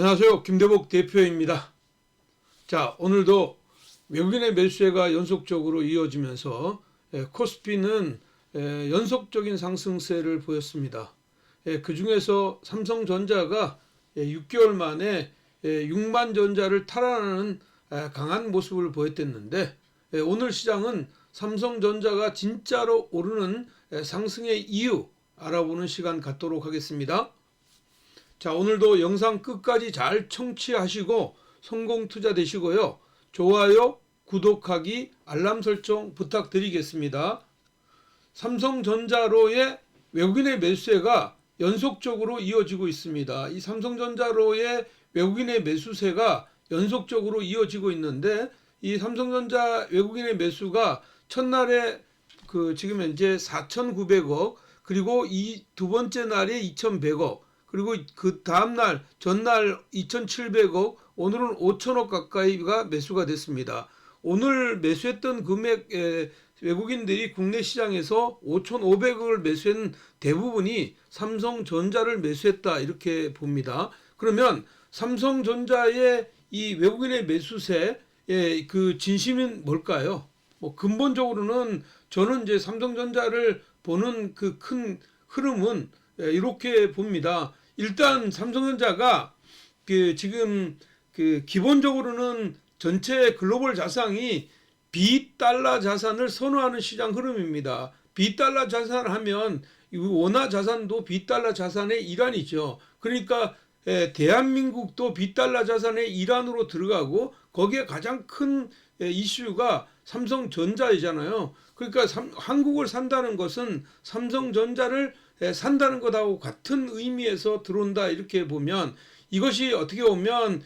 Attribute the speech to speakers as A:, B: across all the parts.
A: 안녕하세요. 김대복 대표입니다. 자, 오늘도 외국인의 매수세가 연속적으로 이어지면서 코스피는 연속적인 상승세를 보였습니다. 그 중에서 삼성전자가 6개월 만에 6만 전자를 탈환하는 강한 모습을 보였댔는데, 오늘 시장은 삼성전자가 진짜로 오르는 상승의 이유 알아보는 시간 갖도록 하겠습니다. 자, 오늘도 영상 끝까지 잘 청취하시고 성공 투자 되시고요. 좋아요, 구독하기, 알람 설정 부탁드리겠습니다. 삼성전자로의 외국인의 매수세가 연속적으로 이어지고 있습니다. 이 삼성전자로의 외국인의 매수세가 연속적으로 이어지고 있는데, 이 삼성전자 외국인의 매수가 첫날에 지금 현재 4,900억, 그리고 이 두 번째 날에 2,100억, 그리고 그 다음날 전날 2,700억, 오늘은 5,000억 가까이가 매수가 됐습니다. 오늘 매수했던 금액, 외국인들이 국내 시장에서 5,500억을 매수한 대부분이 삼성전자를 매수했다, 이렇게 봅니다. 그러면 삼성전자의 이 외국인의 매수세, 그 진심은 뭘까요? 근본적으로는 저는 이제 삼성전자를 보는 그 큰 흐름은 이렇게 봅니다. 일단 삼성전자가 지금 기본적으로는 전체 글로벌 자산이 비달러 자산을 선호하는 시장 흐름입니다. 비달러 자산을 하면 원화 자산도 비달러 자산의 일환이죠. 그러니까 대한민국도 비달러 자산의 일환으로 들어가고, 거기에 가장 큰 이슈가 삼성전자이잖아요. 그러니까 한국을 산다는 것은 삼성전자를 산다는 것하고 같은 의미에서 들어온다, 이렇게 보면, 이것이 어떻게 보면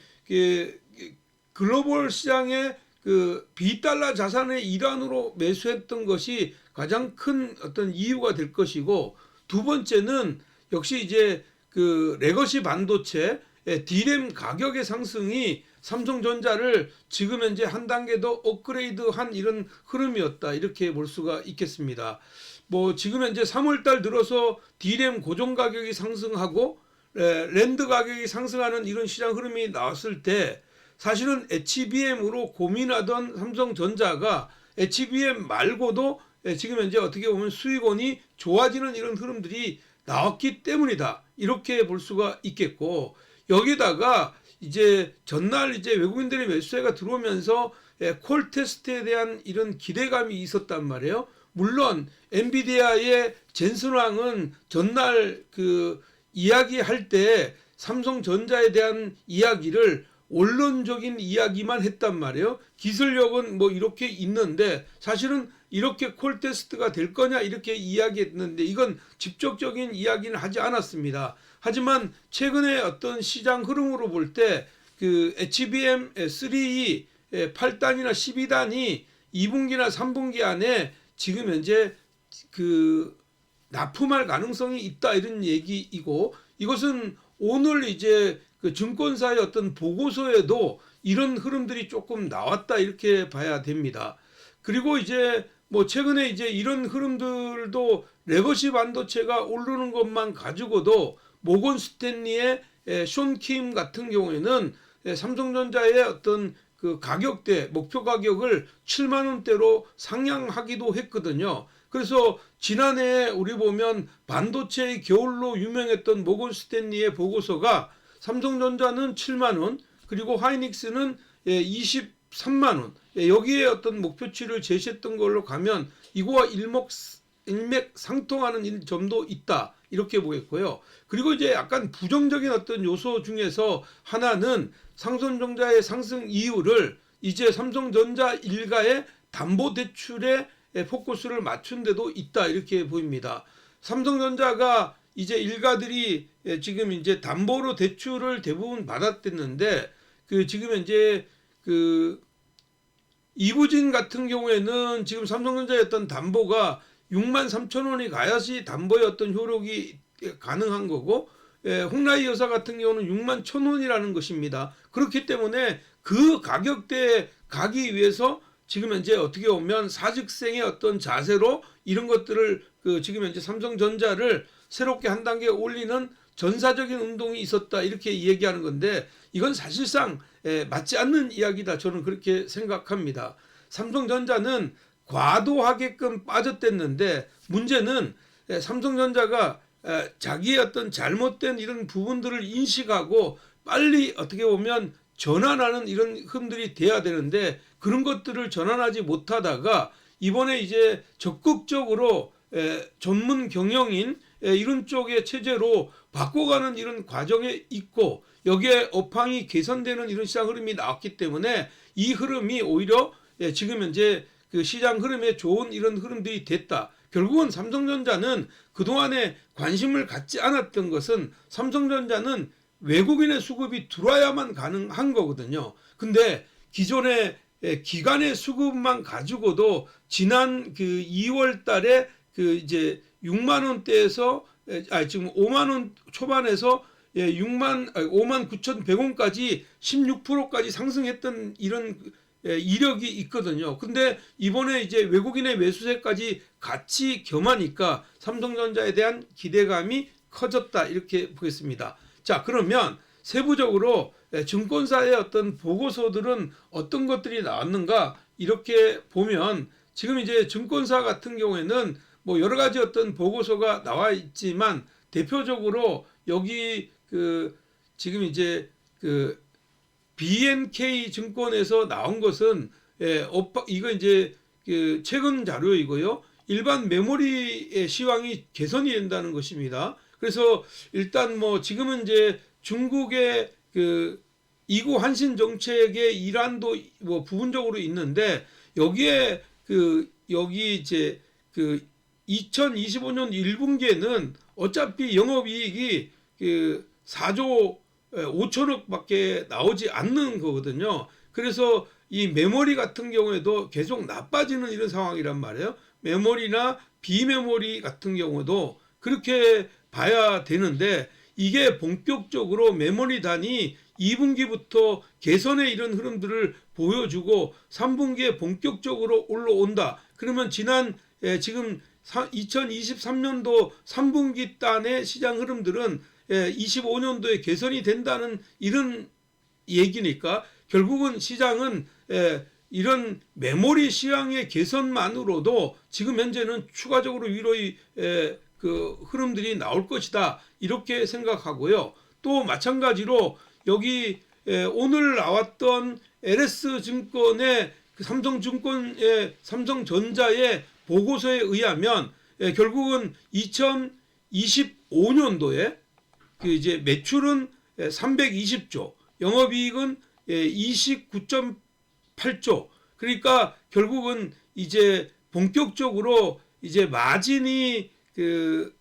A: 글로벌 시장의 비달러 자산의 일환으로 매수했던 것이 가장 큰 어떤 이유가 될 것이고, 두 번째는 역시 이제 레거시 반도체 D램 가격의 상승이 삼성전자를 지금 현재 한 단계 더 업그레이드한 이런 흐름이었다, 이렇게 볼 수가 있겠습니다. 지금 현재 3월달 들어서 D램 고정 가격이 상승하고 랜드 가격이 상승하는 이런 시장 흐름이 나왔을 때, 사실은 HBM으로 고민하던 삼성전자가 HBM 말고도 지금 현재 어떻게 보면 수익원이 좋아지는 이런 흐름들이 나왔기 때문이다, 이렇게 볼 수가 있겠고, 여기다가 이제 전날 이제 외국인들의 매수세가 들어오면서 콜 테스트에 대한 이런 기대감이 있었단 말이에요. 물론 엔비디아의 젠슨 왕은 전날 이야기할 때 삼성전자에 대한 이야기를 원론적인 이야기만 했단 말이에요. 기술력은 이렇게 있는데 사실은 이렇게 콜 테스트가 될 거냐, 이렇게 이야기했는데 이건 직접적인 이야기는 하지 않았습니다. 하지만 최근에 어떤 시장 흐름으로 볼 때 HBM3E 8단이나 12단이 2분기나 3분기 안에 지금 현재 납품할 가능성이 있다, 이런 얘기이고, 이것은 오늘 이제 증권사의 어떤 보고서에도 이런 흐름들이 조금 나왔다, 이렇게 봐야 됩니다. 그리고 이제 최근에 이제 이런 흐름들도 레거시 반도체가 오르는 것만 가지고도 모건 스탠리의 숀킴 같은 경우에는 삼성전자의 어떤 가격대, 목표 가격을 7만 원대로 상향하기도 했거든요. 그래서 지난해 우리 보면 반도체의 겨울로 유명했던 모건 스탠리의 보고서가 삼성전자는 7만 원, 그리고 하이닉스는 23만 원, 여기에 어떤 목표치를 제시했던 걸로 가면 이거와 일맥상통하는 점도 있다, 이렇게 보겠고요. 그리고 이제 약간 부정적인 어떤 요소 중에서 하나는 삼성전자의 상승 이유를 이제 삼성전자 일가의 담보대출에 포커스를 맞춘 데도 있다, 이렇게 보입니다. 삼성전자가 이제 일가들이 지금 이제 담보로 대출을 대부분 받았댔는데, 지금 현재 이부진 같은 경우에는 지금 삼성전자의 어떤 담보가 6만 3천 원이 가야지 담보의 어떤 효력이 가능한 거고, 홍라희 여사 같은 경우는 6만 1천 원이라는 것입니다. 그렇기 때문에 그 가격대에 가기 위해서 지금 현재 어떻게 보면 사직생의 어떤 자세로 이런 것들을 지금 현재 삼성전자를 새롭게 한 단계 올리는 전사적인 운동이 있었다 이렇게 얘기하는 건데 이건 사실상 맞지 않는 이야기다 저는 그렇게 생각합니다. 삼성전자는 과도하게끔 빠졌댔는데 문제는 삼성전자가 자기의 어떤 잘못된 이런 부분들을 인식하고 빨리 어떻게 보면 전환하는 이런 흐름들이 돼야 되는데 그런 것들을 전환하지 못하다가 이번에 이제 적극적으로 전문 경영인 이런 쪽의 체제로 바꿔가는 이런 과정에 있고 여기에 업황이 개선되는 이런 시장 흐름이 나왔기 때문에 이 흐름이 오히려 지금 현재 그 시장 흐름에 좋은 이런 흐름들이 됐다. 결국은 삼성전자는 그동안에 관심을 갖지 않았던 것은 삼성전자는 외국인의 수급이 들어와야만 가능한 거거든요. 근데 기존의 기관의 수급만 가지고도 지난 그 2월 달에 그 이제 6만 원대에서 지금 5만 원 초반에서 5만 9,100원까지 16%까지 상승했던 이런 이력이 있거든요. 근데 이번에 이제 외국인의 매수세까지 같이 겸하니까 삼성전자에 대한 기대감이 커졌다 이렇게 보겠습니다. 자, 그러면 세부적으로 증권사의 어떤 보고서들은 어떤 것들이 나왔는가 이렇게 보면 지금 이제 증권사 같은 경우에는 뭐 여러 가지 어떤 보고서가 나와 있지만 대표적으로 여기 그 지금 이제 그 BNK 증권에서 나온 것은 이거 이제 그 최근 자료이고요. 일반 메모리의 시황이 개선이 된다는 것입니다. 그래서 일단 뭐 지금은 이제 중국의 그 이구 한신 정책의 일환도 뭐 부분적으로 있는데 여기에 그 여기 이제 그 2025년 1분기에는 어차피 영업이익이 그 4조 5천억밖에 나오지 않는 거거든요. 그래서 이 메모리 같은 경우에도 계속 나빠지는 이런 상황이란 말이에요. 메모리나 비메모리 같은 경우도 그렇게 봐야 되는데 이게 본격적으로 메모리 단위 2분기부터 개선의 이런 흐름들을 보여주고 3분기에 본격적으로 올라온다. 그러면 지난 지금 2023년도 3분기 단의 시장 흐름들은 25년도에 개선이 된다는 이런 얘기니까 결국은 시장은 이런 메모리 시황의 개선만으로도 지금 현재는 추가적으로 위로의 그 흐름들이 나올 것이다 이렇게 생각하고요. 또 마찬가지로 여기 오늘 나왔던 LS증권의 삼성증권의 삼성전자의 보고서에 의하면 결국은 2025년도에 그 이제 매출은 320조, 영업이익은 29.8조. 그러니까 결국은 이제 본격적으로 이제 마진이 그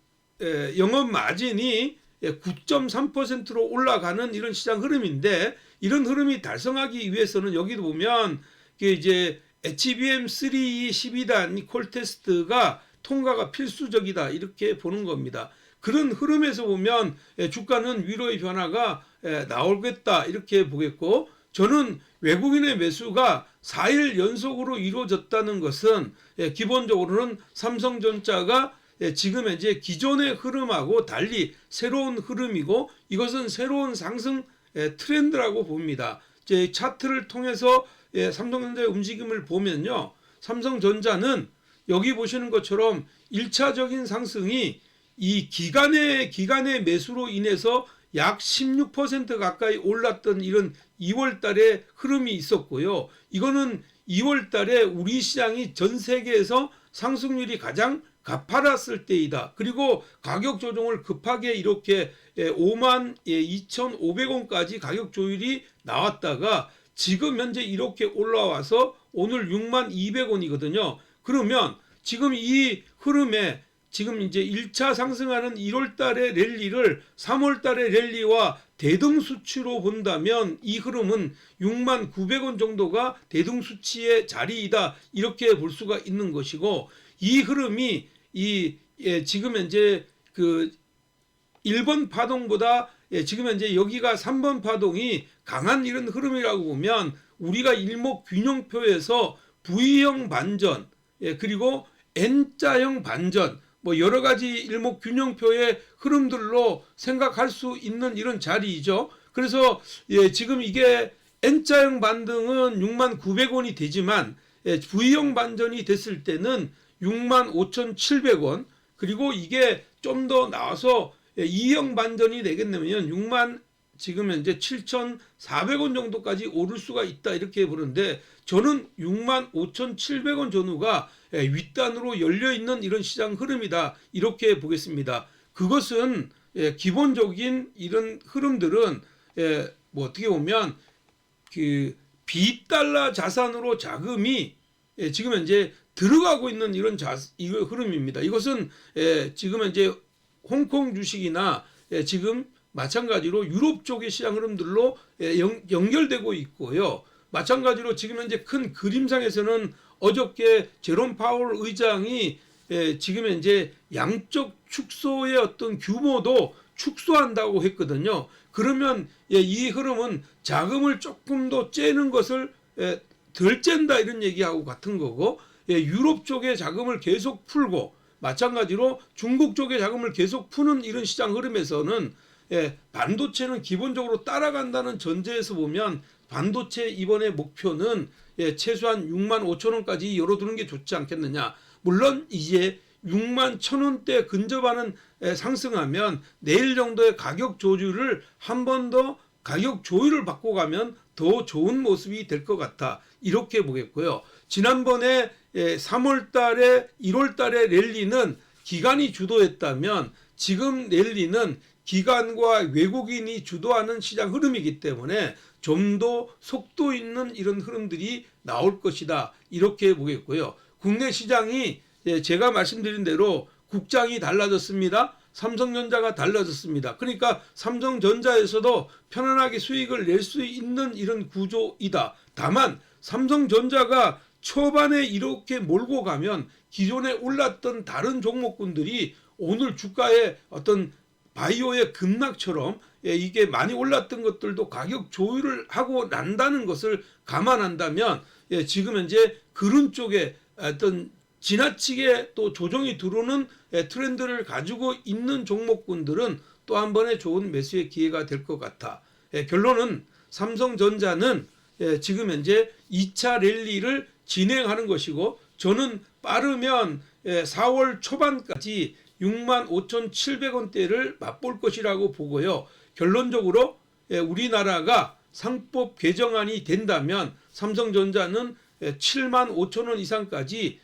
A: 영업 마진이 9.3%로 올라가는 이런 시장 흐름인데 이런 흐름이 달성하기 위해서는 여기도 보면 그 이제 HBM3 12단 콜 테스트가 통과가 필수적이다 이렇게 보는 겁니다. 그런 흐름에서 보면 주가는 위로의 변화가 나오겠다 이렇게 보겠고 저는 외국인의 매수가 4일 연속으로 이루어졌다는 것은 기본적으로는 삼성전자가 지금 이제 기존의 흐름하고 달리 새로운 흐름이고 이것은 새로운 상승 트렌드라고 봅니다. 제 차트를 통해서 삼성전자의 움직임을 보면요. 삼성전자는 여기 보시는 것처럼 1차적인 상승이 이 기간의 매수로 인해서 약 16% 가까이 올랐던 이런 2월 달에 흐름이 있었고요. 이거는 2월 달에 우리 시장이 전 세계에서 상승률이 가장 가파랐을 때이다. 그리고 가격 조정을 급하게 이렇게 5만 2,500원까지 가격 조율이 나왔다가 지금 현재 이렇게 올라와서 오늘 6만 200원이거든요. 그러면 지금 이 흐름에 지금 이제 1차 상승하는 1월 달의 랠리를 3월 달의 랠리와 대등수치로 본다면 이 흐름은 6만 900원 정도가 대등수치의 자리이다. 이렇게 볼 수가 있는 것이고 이 흐름이 지금 현재 그 1번 파동보다 지금 현재 여기가 3번 파동이 강한 이런 흐름이라고 보면 우리가 일목균형표에서 V형 반전 그리고 N자형 반전 뭐 여러 가지 일목균형표의 흐름들로 생각할 수 있는 이런 자리이죠. 그래서 지금 이게 N자형 반등은 65,900원이 되지만 V형 반전이 됐을 때는 65,700원, 그리고 이게 좀 더 나와서 E형 반전이 되겠냐면 지금 현재 7,400원 정도까지 오를 수가 있다, 이렇게 보는데, 저는 65,700원 전후가 윗단으로 열려있는 이런 시장 흐름이다, 이렇게 보겠습니다. 그것은 기본적인 이런 흐름들은 뭐 어떻게 보면 그 비달러 자산으로 자금이 지금 현재 들어가고 있는 이런 흐름입니다. 이것은 지금 현재 홍콩 주식이나 지금 마찬가지로 유럽 쪽의 시장 흐름들로 연결되고 있고요. 마찬가지로 지금 현재 큰 그림상에서는 어저께 제롬 파월 의장이 지금 현재 양적 축소의 어떤 규모도 축소한다고 했거든요. 그러면 이 흐름은 자금을 조금 더 째는 것을 덜 짠다, 이런 얘기하고 같은 거고, 유럽 쪽의 자금을 계속 풀고 마찬가지로 중국 쪽의 자금을 계속 푸는 이런 시장 흐름에서는 반도체는 기본적으로 따라간다는 전제에서 보면 반도체 이번에 목표는 최소한 65,000원까지 열어두는 게 좋지 않겠느냐. 물론 이제 61,000원대 근접하는 상승하면 내일 정도의 가격 조율을 한 번 더 가격 조율을 받고 가면 더 좋은 모습이 될 것 같아, 이렇게 보겠고요. 지난번에 3월 달에 1월 달에 랠리는 기관이 주도했다면 지금 랠리는 기관과 외국인이 주도하는 시장 흐름이기 때문에 좀 더 속도 있는 이런 흐름들이 나올 것이다, 이렇게 보겠고요. 국내 시장이 제가 말씀드린 대로 국장이 달라졌습니다. 삼성전자가 달라졌습니다. 그러니까 삼성전자에서도 편안하게 수익을 낼 수 있는 이런 구조이다. 다만 삼성전자가 초반에 이렇게 몰고 가면 기존에 올랐던 다른 종목군들이 오늘 주가의 어떤 바이오의 급락처럼 이게 많이 올랐던 것들도 가격 조율을 하고 난다는 것을 감안한다면 지금 현재 그런 쪽에 어떤 지나치게 또 조정이 들어오는 트렌드를 가지고 있는 종목군들은 또 한 번의 좋은 매수의 기회가 될 것 같아. 결론은 삼성전자는 지금 현재 2차 랠리를 진행하는 것이고, 저는 빠르면 4월 초반까지 65,700원대를 맛볼 것이라고 보고요. 결론적으로 우리나라가 상법 개정안이 된다면 삼성전자는 75,000원 이상까지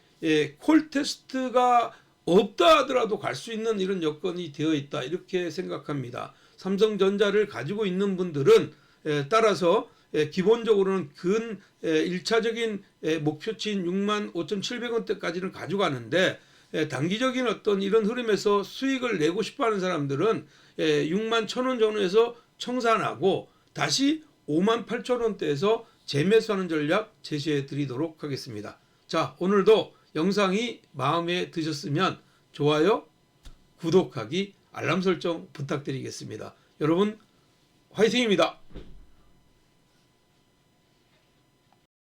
A: 콜 테스트가 없다 하더라도 갈 수 있는 이런 여건이 되어 있다, 이렇게 생각합니다. 삼성전자를 가지고 있는 분들은 따라서 기본적으로는 근 1차적인 목표치인 65,700원대까지는 가져가는데, 단기적인 어떤 이런 흐름에서 수익을 내고 싶어하는 사람들은 61,000원 전후에서 청산하고 다시 58,000원대에서 재매수하는 전략 제시해 드리도록 하겠습니다. 자, 오늘도 영상이 마음에 드셨으면 좋아요, 구독하기, 알람 설정 부탁드리겠습니다. 여러분 화이팅입니다.